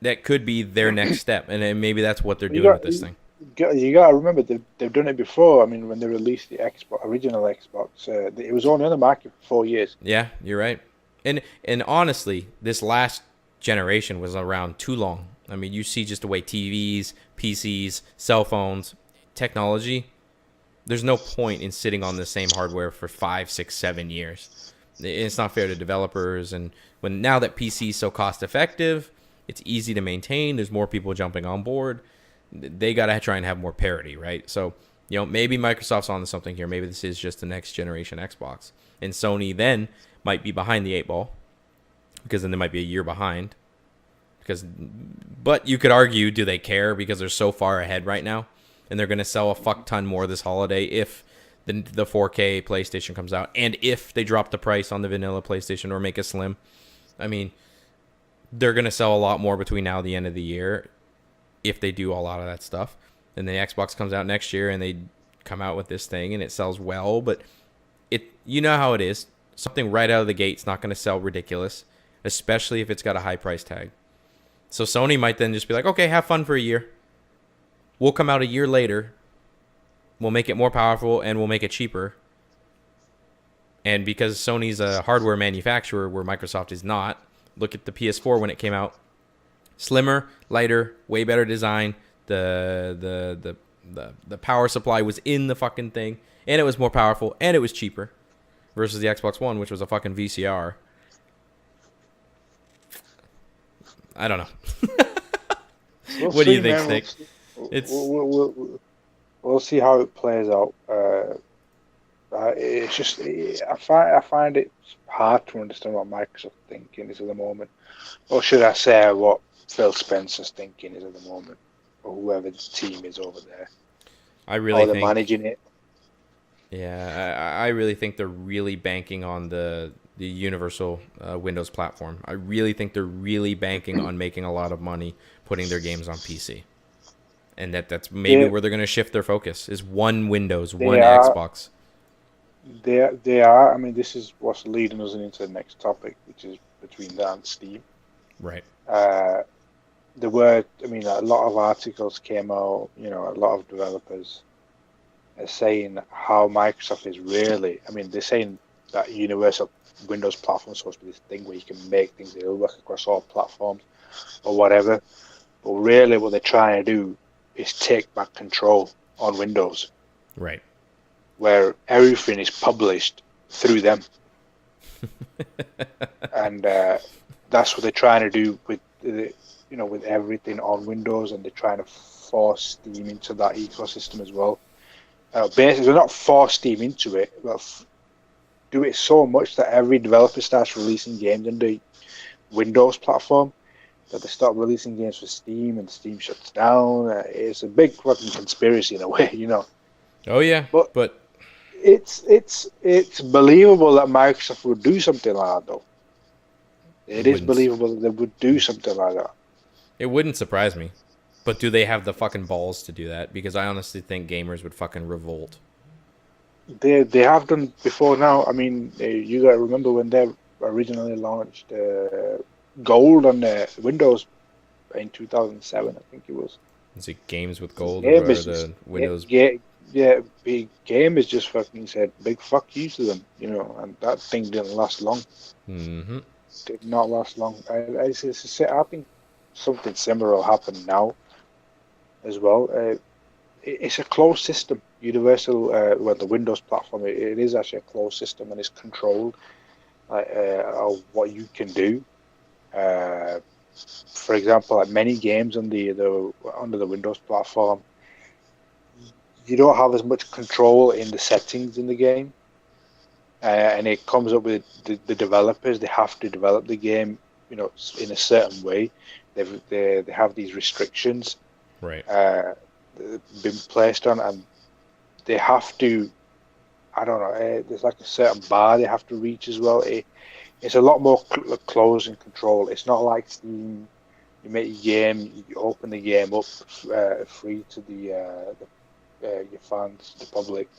That could be their next step, and then maybe that's what they're doing with this thing. You got to remember, they've done it before. I mean, when they released the original Xbox, it was only on the market for 4 years. Yeah, you're right. And honestly, this last generation was around too long. I mean, you see just the way TVs, PCs, cell phones, technology, there's no point in sitting on the same hardware for 5, 6, 7 years. It's not fair to developers. And now that PC is so cost effective, it's easy to maintain. There's more people jumping on board. They got to try and have more parity, right? So, maybe Microsoft's on to something here. Maybe this is just the next generation Xbox. And Sony then might be behind the 8-ball because then they might be a year behind. But you could argue, do they care? Because they're so far ahead right now. And they're going to sell a fuck ton more this holiday if the 4K PlayStation comes out. And if they drop the price on the vanilla PlayStation or make it slim. I mean, they're going to sell a lot more between now and the end of the year if they do a lot of that stuff. And the Xbox comes out next year and they come out with this thing and it sells well. But you know how it is. Something right out of the gate's not going to sell ridiculous, especially if it's got a high price tag. So Sony might then just be like, okay, have fun for a year. We'll come out a year later. We'll make it more powerful and we'll make it cheaper. And because Sony's a hardware manufacturer where Microsoft is not, look at the PS4 when it came out. Slimmer, lighter, way better design. The power supply was in the fucking thing. And it was more powerful and it was cheaper. Versus the Xbox One, which was a fucking VCR. I don't know. What do you think, Snake? We'll see how it plays out. It's just I find it hard to understand what Microsoft thinking is at the moment, or should I say what Phil Spencer's thinking is at the moment, or whoever the team is over there. I really think managing it. Yeah, I really think they're really banking on the universal Windows platform. I really think they're really banking on making a lot of money putting their games on PC. And that's maybe where they're going to shift their focus, is one Windows, one Xbox. They are. I mean, this is what's leading us into the next topic, which is between that and Steam. Right. There were, a lot of articles came out, a lot of developers are saying how Microsoft is really, they're saying that universal Windows platform is supposed to be this thing where you can make things that will work across all platforms or whatever. But really what they're trying to do is take back control on Windows. Right. Where everything is published through them. And that's what they're trying to do with, with everything on Windows, and they're trying to force Steam into that ecosystem as well. Basically, they're not force Steam into it, but do it so much that every developer starts releasing games on the Windows platform, that they stop releasing games for Steam and Steam shuts down. It's a big fucking conspiracy in a way, you know. Oh yeah, But but it's believable that Microsoft would do something like that, though. it It is wouldn't. believable that they would do something like that. It wouldn't surprise me. But do they have the fucking balls to do that? Because I honestly think gamers would fucking revolt. They have done before now. I mean, you got to remember when they originally launched Gold on Windows in 2007, I think it was. Is it games with gold Game or is just the Windows? yeah, big game is just fucking said big fuck you to them, you know, and that thing didn't last long. Mm-hmm. Did not last long. I think something similar will happen now as well. It's a closed system. Universal, well, the Windows platform, it is actually a closed system and it's controlled of what you can do. Uh, for example, like many games on the under the Windows platform, you don't have as much control in the settings in the game, and it comes up with the developers. They have to develop the game, you know, in a certain way. They have these restrictions Right. been placed on, and they have to. I don't know. There's like a certain bar they have to reach as well. It's a lot more closed and controlled. It's not like Steam. You make your game, you open the game up free to your fans, the public.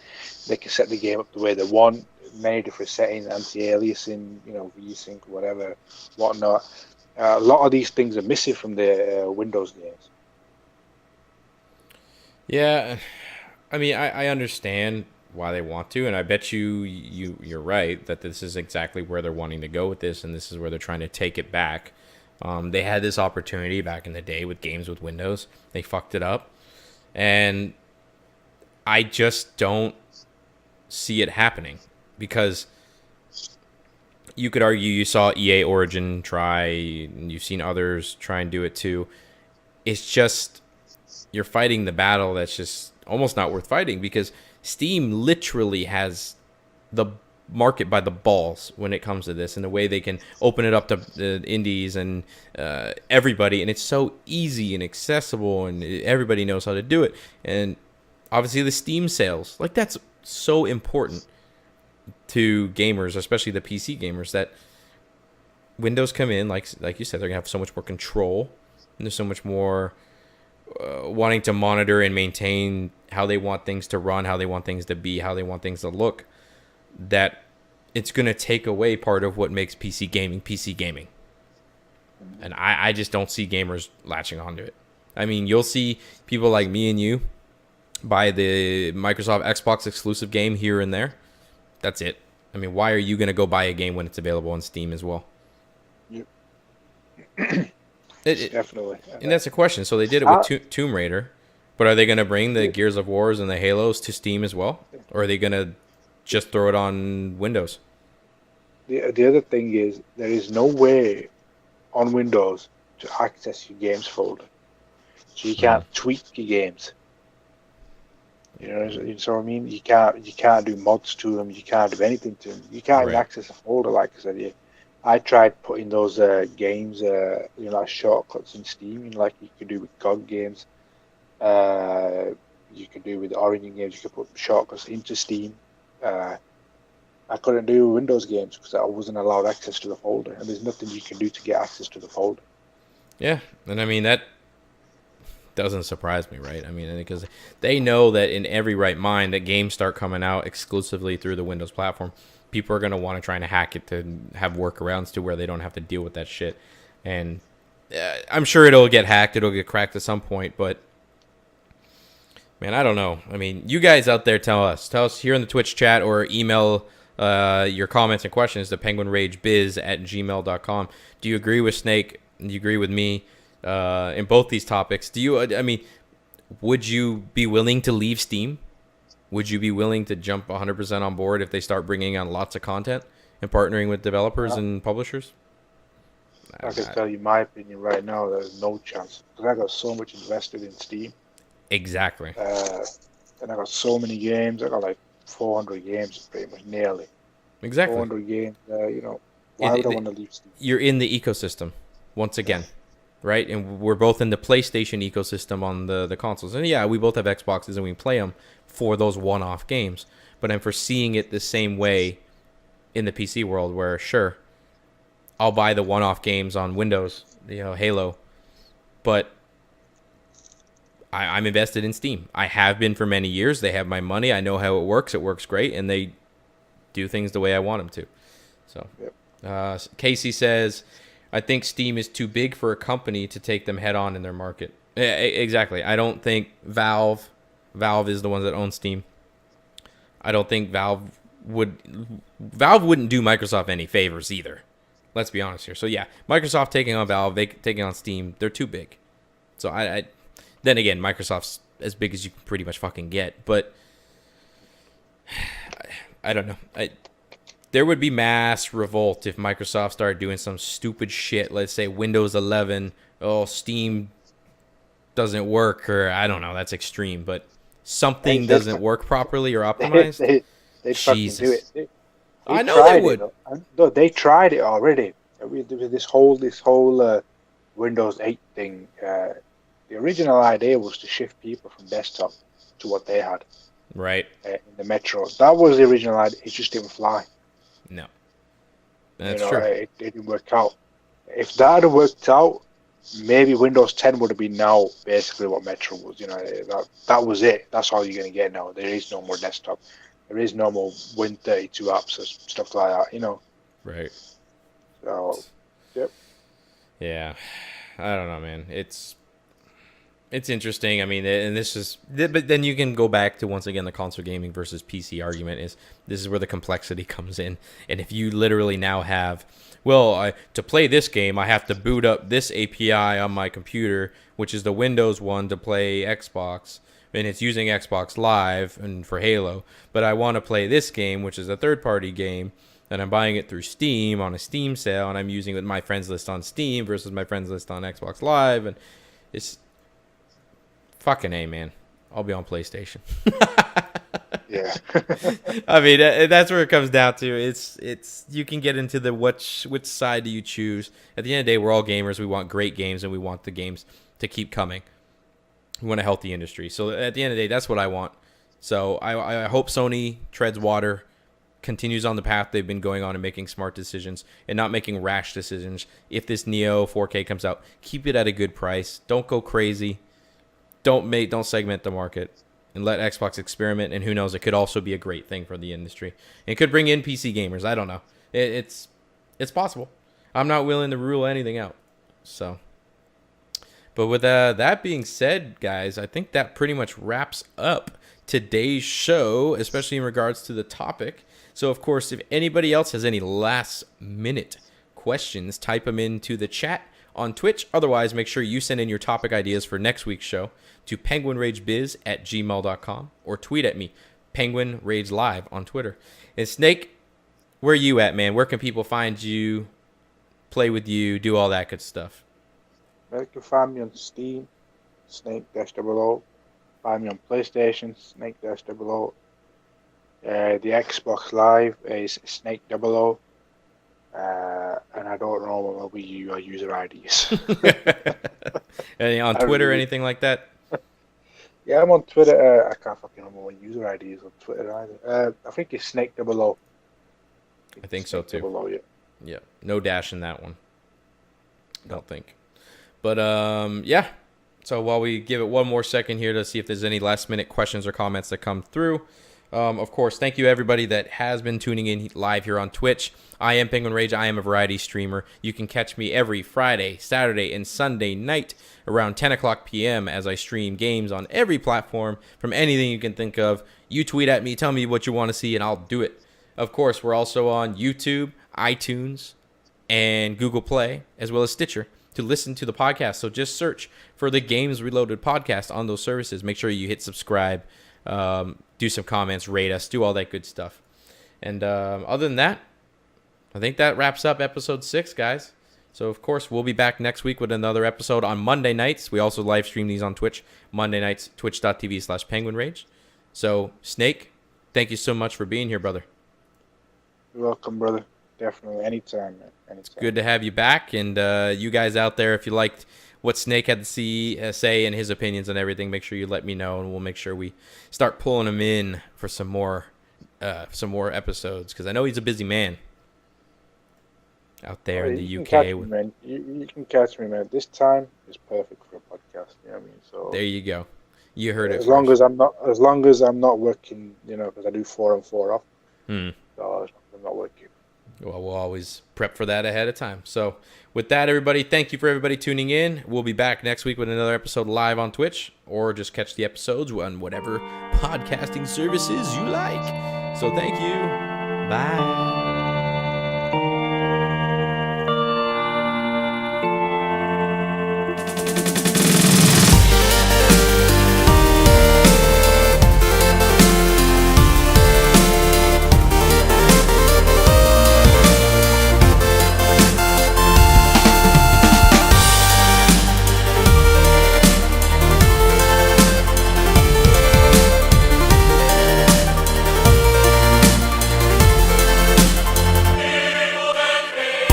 They can set the game up the way they want. Many different settings, anti-aliasing, you know, VSync, whatever, whatnot. A lot of these things are missing from the Windows games. Yeah, I mean, I understand why they want to, and I bet you're right that this is exactly where they're wanting to go with this, and this is where they're trying to take it back. They had this opportunity back in the day with games with Windows. They fucked it up, and I just don't see it happening because you could argue you saw EA Origin try, and you've seen others try and do it too. It's just you're fighting the battle that's just almost not worth fighting because Steam literally has the market by the balls when it comes to this and the way they can open it up to the indies and everybody, and it's so easy and accessible and everybody knows how to do it. And obviously the Steam sales, like, that's so important to gamers, especially the PC gamers, that Windows come in, like you said, they're gonna have so much more control and there's so much more wanting to monitor and maintain how they want things to run, how they want things to be, how they want things to look, that it's going to take away part of what makes PC gaming. And I just don't see gamers latching onto it. I mean, you'll see people like me and you buy the Microsoft Xbox exclusive game here and there. That's it. I mean, why are you going to go buy a game when it's available on Steam as well? Yep. Definitely. And that's a question. So they did it with Tomb Raider, but are they going to bring the Gears of Wars and the Halos to Steam as well? Or are they going to just throw it on Windows? The other thing is there is no way on Windows to access your games folder. So you can't tweak your games. You know what I mean? You can't do mods to them. You can't do anything to them. You can't even access a folder, like I said. I tried putting those games, like shortcuts in Steam, like you could do with GOG games. You could do with Origin games. You could put shortcuts into Steam. I couldn't do Windows games because I wasn't allowed access to the folder, and there's nothing you can do to get access to the folder. Yeah, and I mean that doesn't surprise me, right? I mean, because they know that in every right mind that games start coming out exclusively through the Windows platform, people are going to want to try and hack it to have workarounds to where they don't have to deal with that shit. And I'm sure it'll get hacked, it'll get cracked at some point, but man, I don't know. I mean, you guys out there, tell us here in the Twitch chat or email your comments and questions to penguinragebiz@gmail.com. Do you agree with Snake? Do you agree with me in both these topics? Would you be willing to leave Steam? Would you be willing to jump 100% on board if they start bringing on lots of content and partnering with developers and publishers? I can tell you my opinion right now. There's no chance because I got so much invested in Steam. Exactly. And I got so many games. I got like 400 games, pretty much nearly. Exactly. 400 games. Why would I want to leave Steam? You're in the ecosystem once again. right? And we're both in the PlayStation ecosystem on the consoles. And yeah, we both have Xboxes and we play them for those one-off games. But I'm foreseeing it the same way in the PC world where, sure, I'll buy the one-off games on Windows, Halo, but I'm invested in Steam. I have been for many years. They have my money. I know how it works. It works great, and they do things the way I want them to. So, Yep. Casey says, I think Steam is too big for a company to take them head on in their market. Yeah, exactly. I don't think Valve is the ones that own Steam. I don't think Valve wouldn't do Microsoft any favors either. Let's be honest here. So yeah, Microsoft taking on Valve, they taking on Steam, they're too big. So I then again, Microsoft's as big as you can pretty much fucking get, but I don't know. There would be mass revolt if Microsoft started doing some stupid shit. Let's say Windows 11, Steam doesn't work, or I don't know. That's extreme, but something doesn't work properly or optimized. They fucking do it. I know they would. No, they tried it already. With this whole Windows 8 thing. The original idea was to shift people from desktop to what they had. Right. In the Metro. That was the original idea. It just didn't fly. No. That's true. It didn't work out. If that had worked out, maybe Windows 10 would have been now basically what Metro was. That was it. That's all you're going to get now. There is no more desktop. There is no more Win32 apps or stuff like that, Right. So, yep. Yeah. I don't know, man. It's interesting. I mean, and but then you can go back to, once again, the console gaming versus PC argument this is where the complexity comes in. And if you literally now have, to play this game, I have to boot up this API on my computer, which is the Windows one to play Xbox, and it's using Xbox Live and for Halo, but I want to play this game, which is a third-party game, and I'm buying it through Steam on a Steam sale, and I'm using it with my friends list on Steam versus my friends list on Xbox Live, and it's fucking A, man. I'll be on PlayStation. Yeah. I mean, that's where it comes down to. It's you can get into the which side do you choose. At the end of the day, we're all gamers. We want great games, and we want the games to keep coming. We want a healthy industry. So at the end of the day, that's what I want. So I hope Sony treads water, continues on the path they've been going on and making smart decisions and not making rash decisions. If this Neo 4K comes out, keep it at a good price. Don't go crazy. Don't segment the market, and let Xbox experiment. And who knows, it could also be a great thing for the industry. It could bring in PC gamers. I don't know. It's possible. I'm not willing to rule anything out. So. But with that being said, guys, I think that pretty much wraps up today's show, especially in regards to the topic. So, of course, if anybody else has any last-minute questions, type them into the chat on Twitch. Otherwise, make sure you send in your topic ideas for next week's show to penguinragebiz@gmail.com or tweet at me, penguinragelive on Twitter. And Snake, where you at, man? Where can people find you, play with you, do all that good stuff? You can find me on Steam, Snake-00. Find me on PlayStation, Snake-00. The Xbox Live is Snake-00. And I don't know what will be your user IDs. And on Twitter, anything like that? Yeah, I'm on Twitter. I can't fucking remember what user ID is on Twitter either. I think it's Snake-00. I think so too. 00, yeah. Yeah, no dash in that one. Don't think. But yeah. So while we give it one more second here to see if there's any last minute questions or comments that come through. Of course, thank you everybody that has been tuning in live here on Twitch. I am Penguin Rage. I am a variety streamer. You can catch me every Friday, Saturday, and Sunday night around 10 o'clock p.m. as I stream games on every platform from anything you can think of. You tweet at me, tell me what you want to see, and I'll do it. Of course, we're also on YouTube, iTunes, and Google Play, as well as Stitcher, to listen to the podcast. So just search for the Games Reloaded podcast on those services. Make sure you hit subscribe, do some comments, rate us, do all that good stuff. And other than that, I think that wraps up episode 6, guys. So, of course, we'll be back next week with another episode on Monday nights. We also live stream these on Twitch. Monday nights, twitch.tv/penguinrage. So, Snake, thank you so much for being here, brother. You're welcome, brother. Definitely. Anytime, man. Anytime. It's good to have you back. And you guys out there, if you liked what Snake had to say and his opinions and everything, make sure you let me know, and we'll make sure we start pulling him in for some more episodes, because I know he's a busy man out there in the UK. You can catch me, man. This time is perfect for a podcast. You know what I mean? So there you go. You heard it. As long as I'm not working, because I do 4 and 4 off. Hmm. So I'm not working. Well, we'll always prep for that ahead of time. So with that, everybody, thank you for everybody tuning in. We'll be back next week with another episode live on Twitch, or just catch the episodes on whatever podcasting services you like. So thank you. Bye.